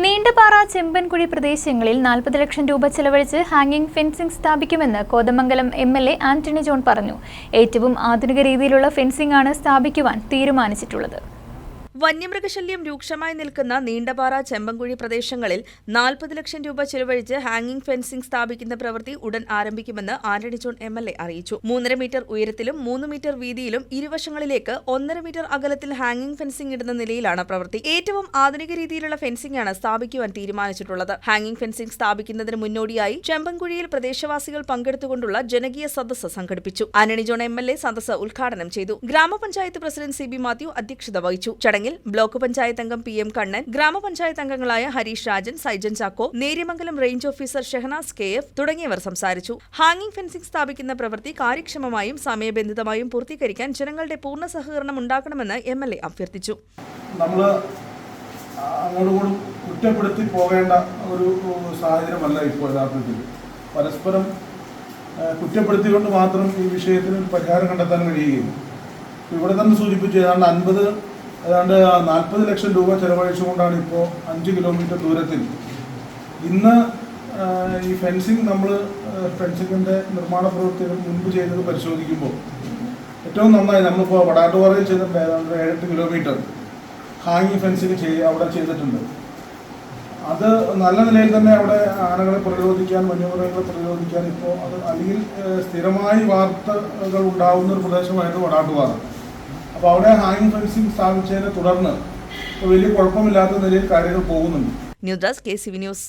നീണ്ടപാറ ചെമ്പൻകുഴി പ്രദേശങ്ങളിൽ 40 ലക്ഷം രൂപ ചെലവഴിച്ച് ഹാങ്ങിംഗ് ഫെൻസിംഗ് സ്ഥാപിക്കുമെന്ന് കോതമംഗലം എംഎൽഎ ആന്റണി ജോൺ പറഞ്ഞു. ഏറ്റവും ആധുനിക രീതിയിലുള്ള ഫെൻസിംഗ് ആണ് സ്ഥാപിക്കുവാൻ തീരുമാനിച്ചിട്ടുള്ളത്. വന്യമൃഗശല്യം രൂക്ഷമായി നിൽക്കുന്ന നീണ്ടപാറ ചെമ്പൻകുഴി പ്രദേശങ്ങളിൽ 40 ലക്ഷം രൂപ ചെലവഴിച്ച് ഹാങ്ങിംഗ് ഫെൻസിംഗ് സ്ഥാപിക്കുന്ന പ്രവൃത്തി ഉടൻ ആരംഭിക്കുമെന്ന് ആന്റണി ജോൺ എംഎൽഎ അറിയിച്ചു. 3.5 മീറ്റർ ഉയരത്തിലും 3 മീറ്റർ വീതിയിലും ഇരുവശങ്ങളിലേക്ക് 1.5 മീറ്റർ അകലത്തിൽ ഹാങ്ങിംഗ് ഫെൻസിംഗ് ഇടുന്ന നിലയിലാണ് പ്രവൃത്തി. ഏറ്റവും ആധുനിക രീതിയിലുള്ള ഫെൻസിംഗാണ് സ്ഥാപിക്കുവാൻ തീരുമാനിച്ചിട്ടുള്ളത്. ഹാങ്ങിംഗ് ഫെൻസിംഗ് സ്ഥാപിക്കുന്നതിന് മുന്നോടിയായി ചെമ്പൻകുഴിയിൽ പ്രദേശവാസികൾ പങ്കെടുത്തുകൊണ്ടുള്ള ജനകീയ സദസ്സ് സംഘടിപ്പിച്ചു. ആന്റണി ജോൺ എംഎൽഎ സദസ്സ് ഉദ്ഘാടനം ചെയ്തു. ഗ്രാമപഞ്ചായത്ത് പ്രസിഡന്റ് CB മാത്യു അധ്യക്ഷത വഹിച്ചു. ചടങ്ങിൽ ബ്ലോക്ക് പഞ്ചായത്ത് അംഗം PM കണ്ണൻ, ഗ്രാമപഞ്ചായത്ത് അംഗങ്ങളായ Harish Rajan, Saijan Chacko, Neriamangalam range officer Shehnaz KF തുടങ്ങിയവർ സംസാരിച്ചു. ഹാങ്ങിംഗ് ഫെൻസിംഗ് സ്ഥാപിക്കുന്ന പ്രവൃത്തി കാര്യക്ഷമമായും സമയബന്ധിതമായും പൂർത്തീകരിക്കാൻ ജനങ്ങളുടെ പൂർണ്ണ സഹകരണം ഉണ്ടാക്കണമെന്ന് MLA അഭ്യർത്ഥിച്ചു. നമ്മൾ അങ്ങോട്ടും കുറ്റപ്പെടുത്തി പോകേണ്ട ഒരു സാഹചര്യമല്ല ഇപ്പോൾ യഥാർത്ഥത്തിൽ. പരസ്പരം കുറ്റപ്പെടുത്തിക്കൊണ്ട് മാത്രം ഈ വിഷയത്തിന് പരിഹാരം കണ്ടെത്താൻ കഴിയുകയും ഇവിടെ തന്നെ സൂചിപ്പിച്ചു ഏതാണ്ട് 40 ലക്ഷം രൂപ ചെലവഴിച്ചുകൊണ്ടാണ് ഇപ്പോൾ 5 കിലോമീറ്റർ ദൂരത്തിൽ ഇന്ന് ഈ ഫെൻസിങ്ങിൻ്റെ നിർമ്മാണ പ്രവൃത്തികൾ മുൻപ് ചെയ്തത് പരിശോധിക്കുമ്പോൾ ഏറ്റവും നന്നായി നമ്മളിപ്പോൾ വടാട്ടുപാറയിൽ ചെയ്തിട്ടുണ്ട്. ഏതാണ്ട് 7-8 കിലോമീറ്റർ ഹാങ്ങിങ് ഫെൻസിങ് അവിടെ ചെയ്തിട്ടുണ്ട്. അത് നല്ല നിലയിൽ തന്നെ അവിടെ ആനകളെ പ്രതിരോധിക്കാൻ, വന്യമൃഗങ്ങളെ പ്രതിരോധിക്കാൻ ഇപ്പോൾ അത് അല്ലെങ്കിൽ സ്ഥിരമായി വാർത്തകൾ ഉണ്ടാകുന്ന ഒരു പ്രദേശമായിരുന്നു വടാട്ടുപാറ. അപ്പോൾ അവിടെ ഹാങ്ങിങ് ഫെൻസിംഗ് സ്ഥാപിച്ചതിനെ തുടർന്ന് വലിയ കുഴപ്പമില്ലാത്ത നിലയിൽ കാര്യങ്ങൾ പോകുന്നുണ്ട്. News desk KCV news.